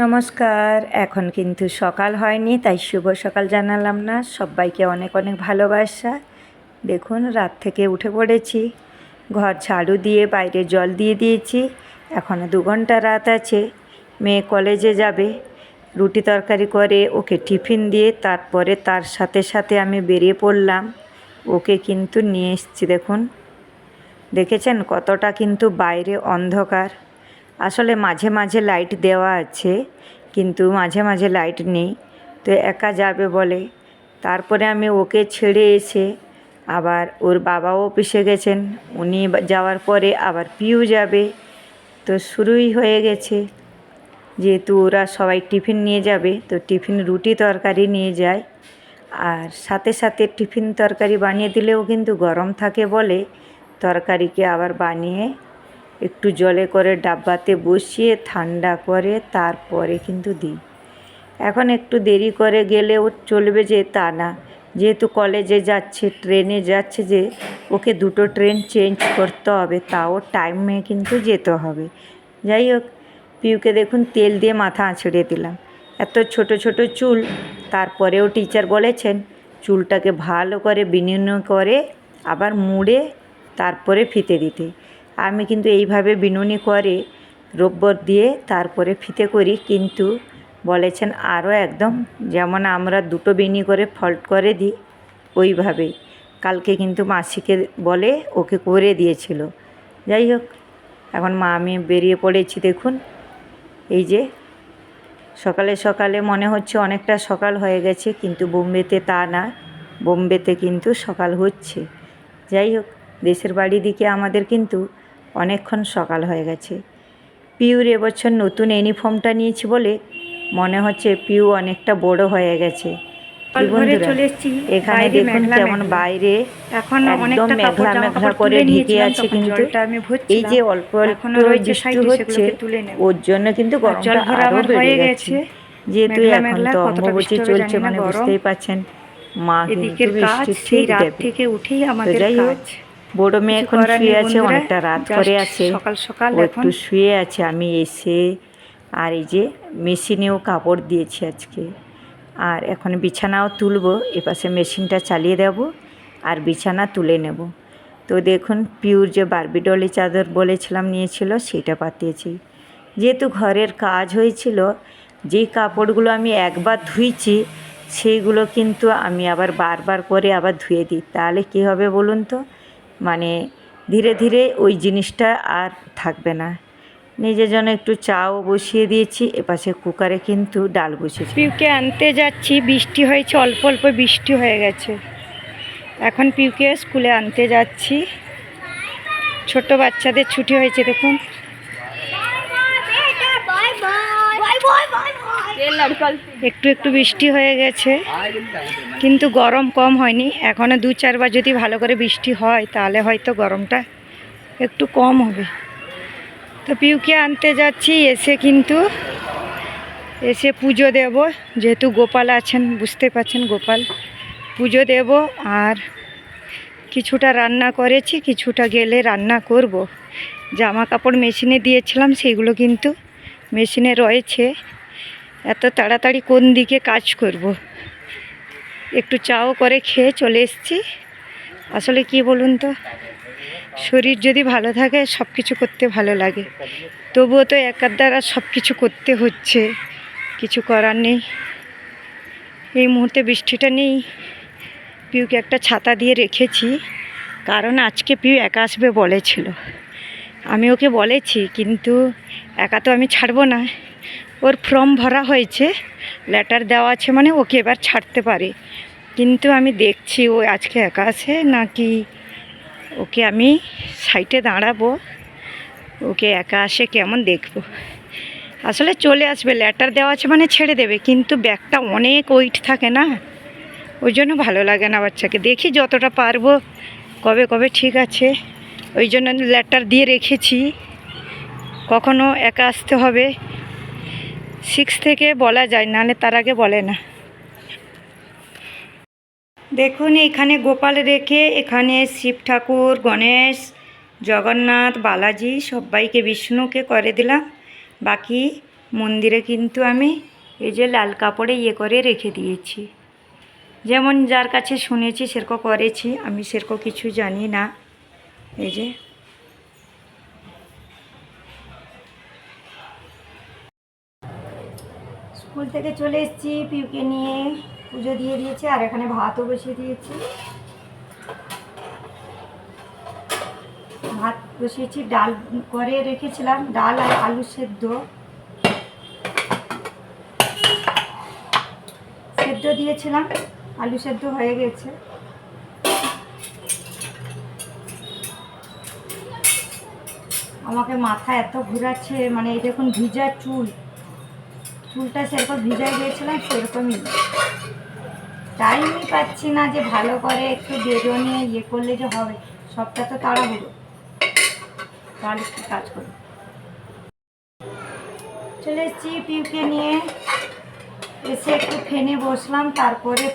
নমস্কার। এখন কিন্তু সকাল হয়নি, তাই শুভ সকাল জানালাম না। সবাইকে অনেক অনেক ভালোবাসা। দেখুন, রাত থেকে উঠে পড়েছি, ঘর ঝাড়ু দিয়ে বাইরে জল দিয়ে দিয়েছি। এখনও 2 ঘন্টা রাত আছে। মেয়ে কলেজে যাবে, রুটি তরকারি করে ওকে টিফিন দিয়ে তারপরে তার সাথে সাথে আমি বেরিয়ে পড়লাম। ওকে কিন্তু নিয়ে এসেছি। দেখুন, দেখেছেন কতটা কিন্তু বাইরে অন্ধকার। আসলে মাঝে মাঝে লাইট দেওয়া আছে, কিন্তু মাঝে মাঝে লাইট নেই। তো একা যাবে বলে তারপরে আমি ওকে ছেড়ে এসে আবার ওর বাবাও অফিসে গেছেন, উনি যাওয়ার পরে আবার পিউ যাবে। তো শুরুই হয়ে গেছে। যেহেতু ওরা সবাই টিফিন নিয়ে যাবে, তো টিফিন রুটি তরকারি নিয়ে যায়। আর সাথে সাথে টিফিন তরকারি বানিয়ে দিলেও কিন্তু গরম থাকে বলে তরকারিকে আবার বানিয়ে একটু জলে করে ডাব্বাতে বসিয়ে ঠান্ডা করে তারপরে কিন্তু দিই। এখন একটু দেরি করে গেলেও চলবে যে তা না, যেহেতু কলেজে যাচ্ছে, ট্রেনে যাচ্ছে, যে ওকে 2টো ট্রেন চেঞ্জ করতে হবে, তাও টাইমে কিন্তু যেতে হবে। যাই হোক, পিউকে দেখুন তেল দিয়ে মাথা আঁচড়ে দিলাম। এত ছোট ছোট চুল, তারপরেও টিচার বলেছেন চুলটাকে ভালো করে বিনুনি করে আবার মুড়ে তারপরে ফিতে দিতে। আমি কিন্তু এইভাবে বিনুনি করে রব্বর দিয়ে তারপরে ফিতে করি, কিন্তু বলেছেন আরও একদম যেমন আমরা 2টো বিনি করে ফল্ট করে দিই ওইভাবেই। কালকে কিন্তু মাসিকে বলে ওকে করে দিয়েছিল। যাই হোক, এখন মা আমি বেরিয়ে পড়েছি। দেখুন, এই যে সকালে সকালে মনে হচ্ছে অনেকটা সকাল হয়ে গেছে, কিন্তু বোম্বেতে তা না, বোম্বেতে কিন্তু সকাল হচ্ছে। যাই হোক, দেশের বাড়ি দিকে আমাদের কিন্তু অনেকক্ষণ সকাল হয়ে গেছে। পিউর এবছর নতুন ইউনিফর্মটা নিয়েছি বলে মনে হচ্ছে পিউ অনেকটা বড় হয়ে গেছে। কি বন্ধুরা, এখানে দেখুন কেমন বাইরে এখন একদম মেঘলা মেঘলা করে ঢেকে আছে, কিন্তু এই যে অল্প অল্প বৃষ্টি হচ্ছে ওর জন্য কিন্তু গরমটা আরও বেড়ে গেছে। যেহেতু এখন তো অম্বুবাচী চলছে, মানে বুঝতেই পারছেন মা কিন্তু বৃষ্টি ঠিক দেবে। তো যাই হোক, বড় মেয়ে এখন শুয়ে আছে, অনেকটা রাত করে আছে, সকাল সকাল একটু শুয়ে আছে। আমি এসে আর এই যে মেশিনেও কাপড় দিয়েছি আজকে, আর এখন বিছানাও তুলব। এপাশে মেশিনটা চালিয়ে দেব আর বিছানা তুলে নেব। তো দেখুন, পিউর যে বারবি ডলি চাদর বলেছিলাম নিয়েছিল, সেটা পাতিয়েছি। যেহেতু ঘরের কাজ হয়েছিল, যেই কাপড়গুলো আমি একবার ধুইছি সেইগুলো কিন্তু আমি আবার বারবার করে আবার ধুয়ে দিই। তাহলে কী হবে বলুন তো, মানে ধীরে ধীরে ওই জিনিসটা আর থাকবে না। নিজের জন্য একটু চাও বসিয়ে দিয়েছি, এপাশে কুকারে কিন্তু ডাল বসিয়েছি। পিউকে আনতে যাচ্ছি, বৃষ্টি হয়েছে, অল্প অল্প বৃষ্টি হয়ে গেছে। এখন পিউকে স্কুলে আনতে যাচ্ছি। ছোট বাচ্চাদের ছুটি হয়েছে, দেখুন। একটু একটু বৃষ্টি হয়ে গেছে, কিন্তু গরম কম হয়নি। এখনও 2-4 বার যদি ভালো করে বৃষ্টি হয় তাহলে হয়তো গরমটা একটু কম হবে। তো পিউকে আনতে যাচ্ছি, এসে পুজো দেব। যেহেতু গোপাল আছেন, বুঝতে পারছেন, গোপাল পুজো দেব। আর কিছুটা রান্না করেছি, কিছুটা গেলে রান্না করব। জামা কাপড় মেশিনে দিয়েছিলাম, সেগুলো কিন্তু মেশিনে রয়েছে। এত তাড়াতাড়ি কোন দিকে কাজ করব। একটু চাও করে খেয়ে চলে এসেছি। আসলে কি বলুন তো, শরীর যদি ভালো থাকে সব কিছু করতে ভালো লাগে, তবুও তো একার দ্বারা সব কিছু করতে হচ্ছে, কিছু করার নেই। এই মুহূর্তে বৃষ্টিটা নেই। পিউকে একটা ছাতা দিয়ে রেখেছি, কারণ আজকে পিউ একা আসবে বলেছিল। আমি ওকে বলেছি, কিন্তু একা তো আমি ছাড়বো না। ওর ফর্ম ভরা হয়েছে, লেটার দেওয়া আছে, মানে ওকে এবার ছাড়তে পারে। কিন্তু আমি দেখছি ও আজকে একা আসে নাকি ওকে আমি সাইডে দাঁড়াবো, ওকে একা আসে কেমন দেখব। আসলে চলে আসবে, লেটার দেওয়া আছে মানে ছেড়ে দেবে, কিন্তু ব্যাগটা অনেক ওয়েট থাকে না, ওই জন্য ভালো লাগে না বাচ্চাকে। দেখি যতটা পারবো, কবে কবে ঠিক আছে, ওই জন্য লেটার দিয়ে রেখেছি। কখনো একা আসতে হবে 6 থেকে বলা যায়, নাহলে তার আগে বলে না। দেখুন, এখানে গোপাল রেখে এখানে শিব ঠাকুর, গণেশ, জগন্নাথ, বালাজি সবাইকে, বিষ্ণুকে করে দিলাম। বাকি মন্দিরে কিন্তু আমি এই যে লাল কাপড়ে ইয়ে করে রেখে দিয়েছি। যেমন যার কাছে শুনেছি সেরকম করেছি, আমি সেরকম কিছু জানি না। এই যে স্কুল থেকে চলে এসেছি, পিউকে নিয়ে পুজো দিয়ে দিয়েছি, আর এখানে ভাতও বসিয়ে দিয়েছি। ভাত বসিয়েছি, ডাল করে রেখেছিলাম, ডাল আর আলু সেদ্ধ দিয়েছিলাম, আলু সেদ্ধ হয়ে গেছে। আমাকে মাথা এত ঘুরাচ্ছে, মানে এই দেখুন ভিজা চুলটা সেরকম ভিজায় গিয়েছিলাম, সেরকমই টাইমই পাচ্ছি না যে ভালো করে একটু বেরোনে ইয়ে করলে যে হবে, সবটা তো তাড়াহুড়ো, তাহলে কি কাজ করবো। চলে এসেছি পিউকে নিয়ে, এসে একটু ফেনে বসলাম, তারপরে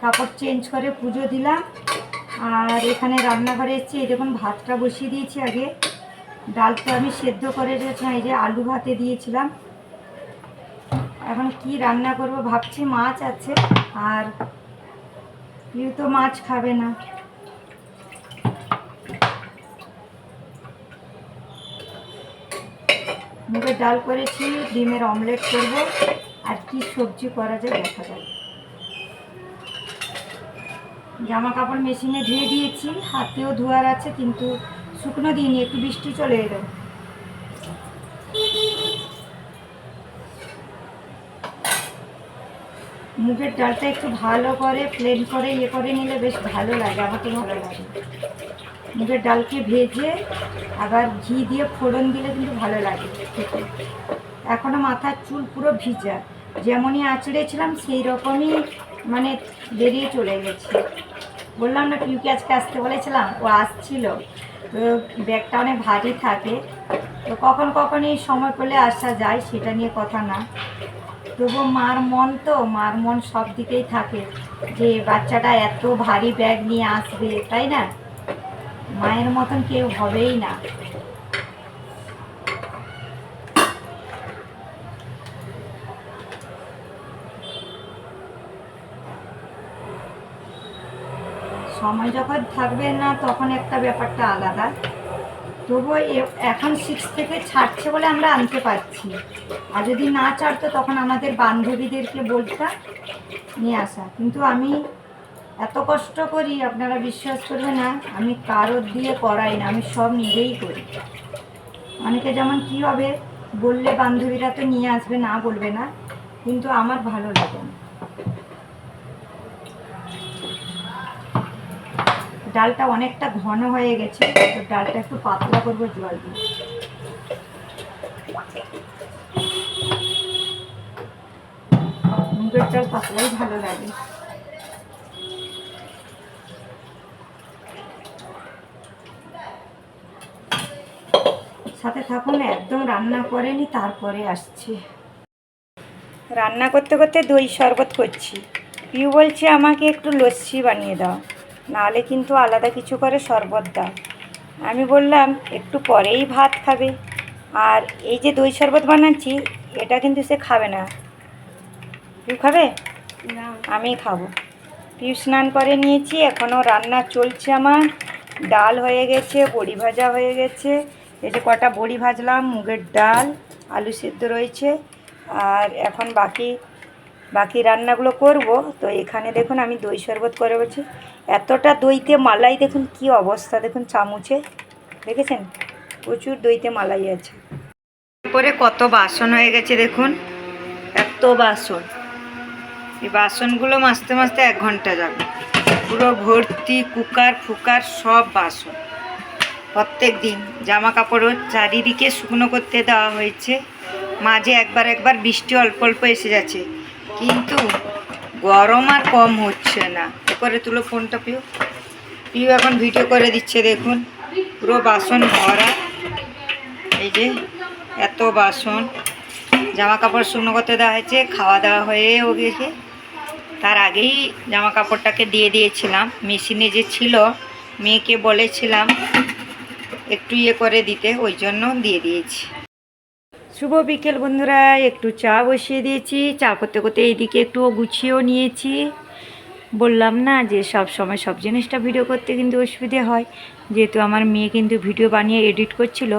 কাপড় চেঞ্জ করে পুজো দিলাম। আর এখানে রান্নাঘরে এসেছি, এই দেখুন ভাতটা বসিয়ে দিয়েছি আগে, ডালটা আমি সেদ্ধ করে রেখেছিলাম, এই যে আলু ভাতে দিয়েছিলাম। এখন কি রান্না করব ভাবছি, মাছ আছে, আর পিউ তো মাছ খাবে না। মুগের ডাল করেছি, ডিমের অমলেট করব, আর কি সবজি করা যায় দেখা যাবে। জামা কাপড় মেশিনে ধুয়ে দিয়েছি, হাতেও ধোয়ার আছে, কিন্তু শুকনো দিইনি, একটু বৃষ্টি চলে এলো। মুগের ডালটা একটু ভালো করে প্লেন করে ইয়ে করে নিলে বেশ ভালো লাগে, আমাকে ভালো লাগে। মুগের ডালকে ভেজে আবার ঘি দিয়ে ফোড়ন দিলে কিন্তু ভালো লাগে খেতে। এখনও মাথার চুল পুরো ভিজা, যেমনই আঁচড়েছিলাম সেই রকমই মানে বেরিয়ে চলে গেছে। বললাম না পিউকে আজকে আসতে বলেছিলাম, ও আসছিল, তো ব্যাগটা অনেক ভারী থাকে, তো কখনই সময় পেলে আসা যায়, সেটা নিয়ে কথা না। তবুও মার মন সব দিকেই থাকে যে বাচ্চাটা এত ভারী ব্যাগ নিয়ে আসবে, তাই না? মায়ের মতন কেউ হবেই না। সময় যখন থাকবে না তখন একটা ব্যাপারটা আলাদা, তবুও এখন 6 থেকে ছাড়ছে বলে আমরা আনতে পারছি, আর যদি না ছাড়তো তখন আমাদের বান্ধবীদেরকে বলতাম নিয়ে আসা। কিন্তু আমি এত কষ্ট করি, আপনারা বিশ্বাস করবে না, আমি কারোর দিয়ে করাই না, আমি সব নিজেই করি। অনেকে যেমন কী হবে বললে বান্ধবীরা তো নিয়ে আসবে, না বলবে না, কিন্তু আমার ভালো লাগে না। ডালটা অনেকটা ঘন হয়ে গেছে, তো ডালটা একটু পাতলা করবো জল দিয়ে। মুগের ডাল পাতলাই ভালো লাগে। সাথে থাকুন, একদম রান্না করেনি, তারপরে আসছি। রান্না করতে করতে দই শরবত করছি। পিউ বলছে আমাকে একটু লস্যি বানিয়ে দাও, নাহলে কিন্তু আলাদা কিছু করে শরবত দাও। আমি বললাম একটু পরেই ভাত খাবে, আর এই যে দই শরবত বানাচ্ছি এটা কিন্তু সে খাবে না। পিউ খাবে না, আমি খাবো। পিউ স্নান করে নিয়েছি, এখনও রান্না চলছে আমার। ডাল হয়ে গেছে, বড়ি ভাজা হয়ে গেছে, এই যে কটা বড়ি ভাজলাম, মুগের ডাল, আলু সেদ্ধ রয়েছে, আর এখন বাকি রান্নাগুলো করব। তো এখানে দেখুন আমি দই শরবত করে বলছি, এতটা দইতে মালাই দেখুন কি অবস্থা, দেখুন চামচে দেখেছেন, প্রচুর দইতে মালাই আছে। তারপরে কত বাসন হয়ে গেছে দেখুন, এত বাসন, এই বাসনগুলো মাজতে মাজতে 1 ঘন্টা যাবে, পুরো ভর্তি কুকার সব বাসন। প্রত্যেক দিন জামা কাপড়ও চারিদিকে শুকনো করতে দেওয়া হয়েছে, মাঝে একবার বৃষ্টি অল্প অল্প এসে যাচ্ছে, কিন্তু গরম আর কম হচ্ছে না। করে তুলো ফোনটা, পিউ এখন ভিডিও করে দিচ্ছে, দেখুন পুরো বাসন ভরা। এই যে এত বাসন, জামা কাপড় শুকনো করতে দেওয়া হয়েছে, খাওয়া দাওয়া হয়েও গেছে, তার আগেই জামা কাপড়টাকে দিয়ে দিয়েছিলাম। মেশিনে যে ছিল, মেয়েকে বলেছিলাম একটু ইয়ে করে দিতে, ওই জন্য দিয়ে দিয়েছি। শুভ বিকেল বন্ধুরা, একটু চা বসিয়ে দিয়েছি। চা করতে করতে এইদিকে একটু গুছিয়েও নিয়েছি। বললাম না যে সব সময় সব জিনিসটা ভিডিও করতে কিন্তু অসুবিধে হয়, যেহেতু আমার মেয়ে কিন্তু ভিডিও বানিয়ে এডিট করছিল,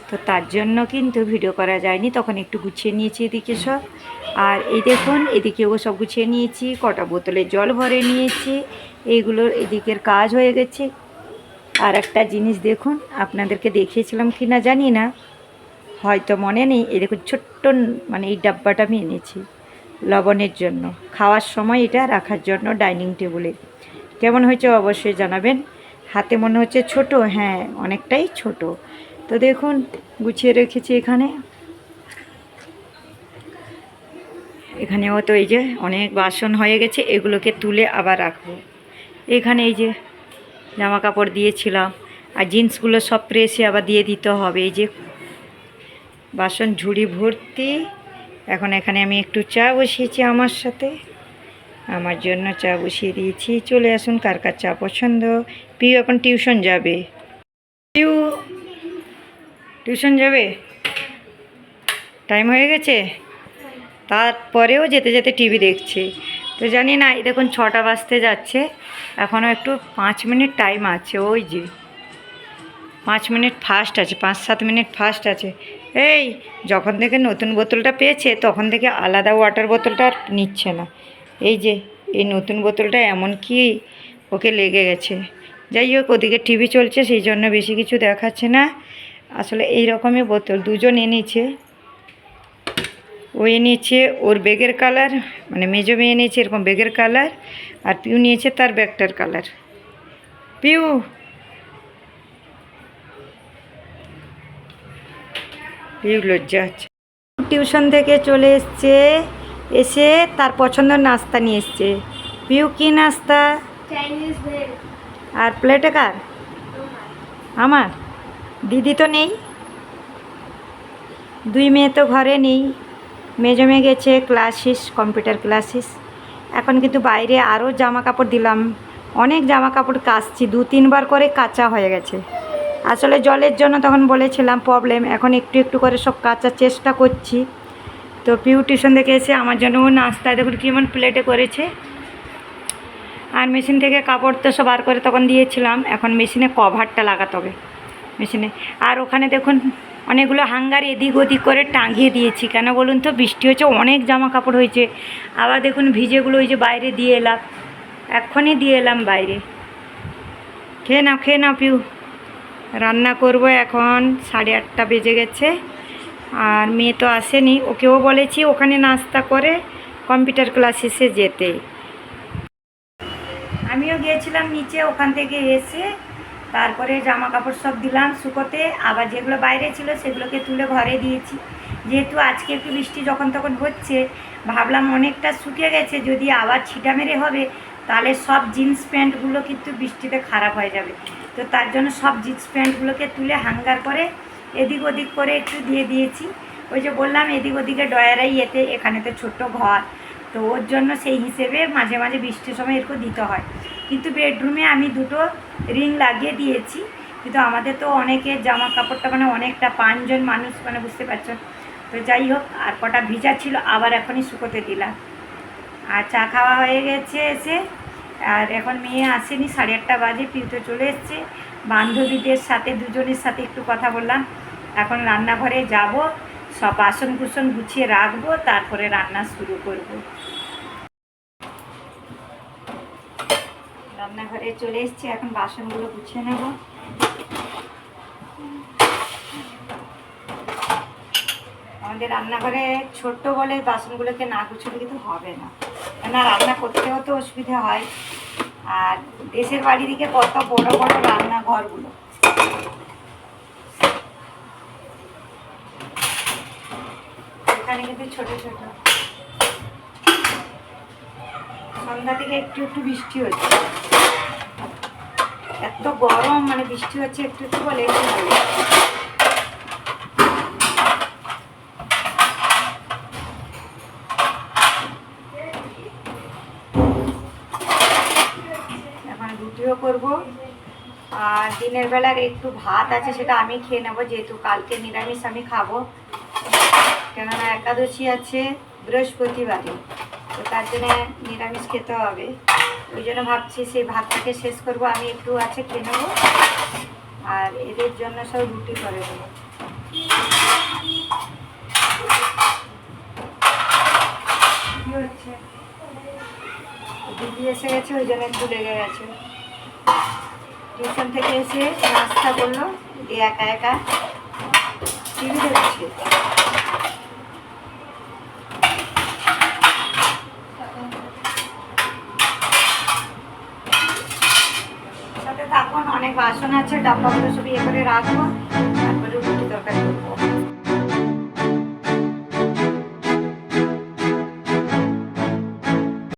তো তার জন্য কিন্তু ভিডিও করা যায়নি। তখন একটু গুছিয়ে নিয়েছি এদিকে সব। আর এই দেখুন এদিকেও সব গুছিয়ে নিয়েছি, কটা বোতলে জল ভরে নিয়েছি। এইগুলোর এদিকের কাজ হয়ে গেছে। আর একটা জিনিস দেখুন, আপনাদেরকে দেখিয়েছিলাম কি না জানি না, হয়তো মনে নেই। এই দেখুন ছোট্ট মানে এই ডাব্বাটা আমি এনেছি লবণের জন্য, খাওয়ার সময় এটা রাখার জন্য ডাইনিং টেবিলে। কেমন হয়েছে অবশ্যই জানাবেন। হাতে মনে হচ্ছে ছোট, হ্যাঁ অনেকটাই ছোট। তো দেখুন গুছিয়ে রেখেছি এখানে। এখানেও তো এই যে অনেক বাসন হয়ে গেছে, এগুলোকে তুলে আবার রাখবো। এখানে এই যে জামা কাপড় দিয়েছিলাম, আর জিন্সগুলো সব প্রেসে আবার দিয়ে দিতে হবে। এই যে বাসন ঝুড়ি ভর্তি। এখন এখানে আমি একটু চা বসিয়েছি আমার সাথে, আমার জন্য চা বসিয়ে দিয়েছি। চলে আসুন কার কার চা পছন্দ। পিউ এখন টিউশন যাবে। পিউ টিউশন যাবে, টাইম হয়ে গেছে। তারপরেও যেতে যেতে টিভি দেখছে। তো জানি না, এই দেখুন 6টা বাজতে যাচ্ছে, এখনও একটু 5 মিনিট টাইম আছে। ওই যে 5 মিনিট ফাস্ট আছে, 5-7 মিনিট ফাস্ট আছে। এই যখন থেকে নতুন বোতলটা পেয়েছে তখন থেকে আলাদা ওয়াটার বোতলটা আর নিচ্ছে না। এই যে এই নতুন বোতলটা এমন কি ওকে লেগে গেছে। যাই হোক, ওদিকে টিভি চলছে সেই জন্য বেশি কিছু দেখাচ্ছে না। আসলে এই রকমই বোতল দুজন এনেছে। ও এনেছে ওর ব্যাগের কালার, মানে মেজো মেয়ে এনেছে এরকম ব্যাগের কালার, আর পিউ নিয়েছে তার ব্যাগটার কালার। পিউ পিউ লজ্জা হচ্ছে। টিউশন থেকে চলে এসছে, এসে তার পছন্দের নাস্তা নিয়ে এসছে। পিউ কি নাস্তা? চাইনিজ ভেল। আর প্লেটে কার? আমার। দিদি তো নেই, 2 মেয়ে তো ঘরে নেই। মেজো মেয়ে গেছে ক্লাসিস, কম্পিউটার ক্লাসিস। এখন কিন্তু বাইরে আরও জামা কাপড় দিলাম, অনেক জামা কাপড় কাচছি, 2-3 বার করে কাচা হয়ে গেছে। আসলে জলের জন্য তখন বলেছিলাম প্রবলেম, এখন একটু একটু করে সব কাচার চেষ্টা করছি। তো পিউ টিউশন থেকে এসে আমার জন্য নাস্তা দেখুন কেমন প্লেটে করেছে। আর মেশিন থেকে কাপড় তো সব বার করে তখন দিয়েছিলাম, এখন মেশিনে কভারটা লাগাতে হবে মেশিনে। আর ওখানে দেখুন অনেকগুলো হাঙ্গার এদিক ওদিক করে টাঙিয়ে দিয়েছি। কেন বলুন তো, বৃষ্টি হচ্ছে, অনেক জামা কাপড় হয়েছে। আবার দেখুন ভিজেগুলো ওই যে বাইরে দিয়ে এলাম, এক্ষুনি দিয়ে এলাম বাইরে। খেয়ে নাও পিউ। রান্না করব এখন, 8:30 বেজে গেছে। আর মেয়ে তো আসেনি, ওকেও বলেছি ওখানে নাস্তা করে কম্পিউটার ক্লাসেসে যেতে। আমিও গিয়েছিলাম নিচে, ওখান থেকে এসে তারপরে জামা কাপড় সব দিলাম শুকোতে। আবার যেগুলো বাইরে ছিল সেগুলোকে তুলে ঘরে দিয়েছি। যেহেতু আজকে একটু বৃষ্টি যখন তখন হচ্ছে, ভাবলাম অনেকটা শুকিয়ে গেছে, যদি আবার ছিটা মেরে হবে তাহলে সব জিন্স প্যান্টগুলো কিন্তু বৃষ্টিতে খারাপ হয়ে যাবে। তো তার জন্য সব জিন্স প্যান্টগুলোকে তুলে হ্যাঙ্গার করে এদিক ওদিক করে একটু দিয়ে দিয়েছি। ওই যে বললাম এদিক ওদিকে ডয়ারাই এতে, এখানে তো ছোট্ট ঘর, তো ওর জন্য সেই হিসেবে মাঝে মাঝে বৃষ্টির সময় এরকম দিতে হয়। কিন্তু বেডরুমে আমি 2টো রিং লাগিয়ে দিয়েছি। কিন্তু আমাদের তো অনেকের জামা কাপড়টা মানে অনেকটা, 5 জন মানুষ, মানে বুঝতে পারছো। তো যাই হোক, আর কটা ভিজা ছিল আবার এখনই শুকোতে দিলাম। আর চা খাওয়া হয়ে গেছে এসে। আর এখন মেয়ে আসেনি, 8:30 বাজে, পিউতে চলে এসছে। বান্ধবীদের সাথে দুজনের সাথে একটু কথা বললাম। এখন রান্নাঘরে যাব, সব বাসন কুসন গুছিয়ে রাখবো, তারপরে রান্না শুরু করব। রান্নাঘরে চলে এসেছি, এখন বাসনগুলো গুছিয়ে নেব। আমাদের রান্নাঘরে ছোট্ট বলে বাসনগুলোকে না গুছলে কিন্তু হবে না, কেননা রান্না করতেও তো অসুবিধা হয়। আর দেশের বাড়ি দিকে কত বড় বড় রান্নাঘরগুলো, এখানে কিন্তু ছোট ছোট। সন্ধ্যা থেকে একটু একটু বৃষ্টি হচ্ছে, এত গরম, মানে বৃষ্টি হচ্ছে একটু একটু বলে একটু বলে। এখন রুটিও করবো, আর দিনের বেলার একটু ভাত আছে সেটা আমি খেয়ে নেবো, যেহেতু কালকে নিরামিষ আমি খাবো। কেননা একাদশী আছে বৃহস্পতিবারে, তো তার জন্য নিরামিষ খেতে হবে। ওই জন্য ভাবছি সেই ভাতটাকে শেষ করব, আমি একটু আছে খেয়ে নেবো, আর এদের জন্য সব রুটি করে দেবো। কী হচ্ছে, দিদি এসে গেছে, ওই জন্য একটু লেগে গেছে। টিউশন থেকে এসে নাস্তা করলো, দিয়ে একা একা টিভি দেখছে। সাথে তখন অনেক বাসন আছে, ডাব্বাগুলো সব ইয়ে করে রাখবো, তারপরে রুটি তরকারি করবো।